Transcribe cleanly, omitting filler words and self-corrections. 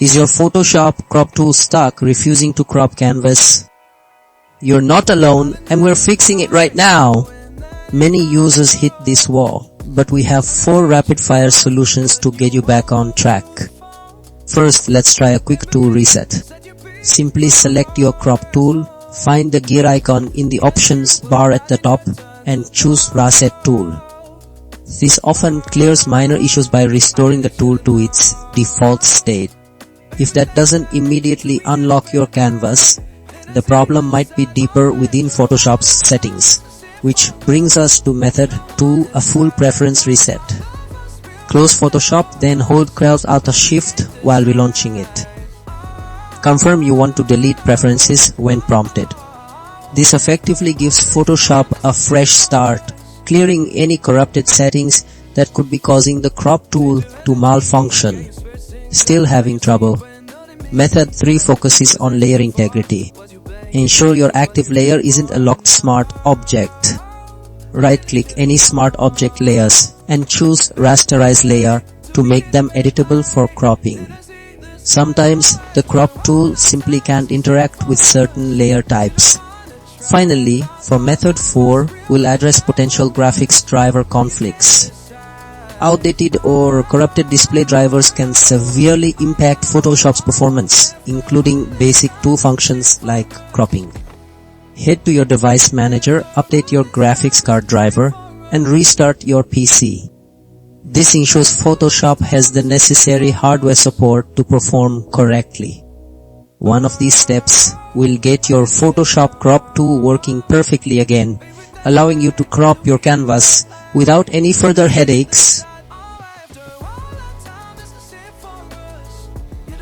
Is your Photoshop crop tool stuck, refusing to crop canvas? You're not alone, and we're fixing it right now. Many users hit this wall, but we have 4 rapid-fire solutions to get you back on track. First, let's try a quick tool reset. Simply select your crop tool, find the gear icon in the options bar at the top, and choose Reset Tool. This often clears minor issues by restoring the tool to its default state. If that doesn't immediately unlock your canvas, the problem might be deeper within Photoshop's settings, which brings us to method 2, a full preference reset. Close Photoshop, then hold Alt-Shift while relaunching it. Confirm you want to delete preferences when prompted. This effectively gives Photoshop a fresh start, clearing any corrupted settings that could be causing the crop tool to malfunction. Still having trouble? Method 3 focuses on layer integrity. Ensure your active layer isn't a locked smart object. Right-click any smart object layers and choose Rasterize Layer to make them editable for cropping. Sometimes the crop tool simply can't interact with certain layer types. Finally, for method 4, we'll address potential graphics driver conflicts. Outdated or corrupted display drivers can severely impact Photoshop's performance, including basic tool functions like cropping. Head to your device manager, update your graphics card driver, and restart your PC. This ensures Photoshop has the necessary hardware support to perform correctly. One of these steps will get your Photoshop crop tool working perfectly again, allowing you to crop your canvas without any further headaches.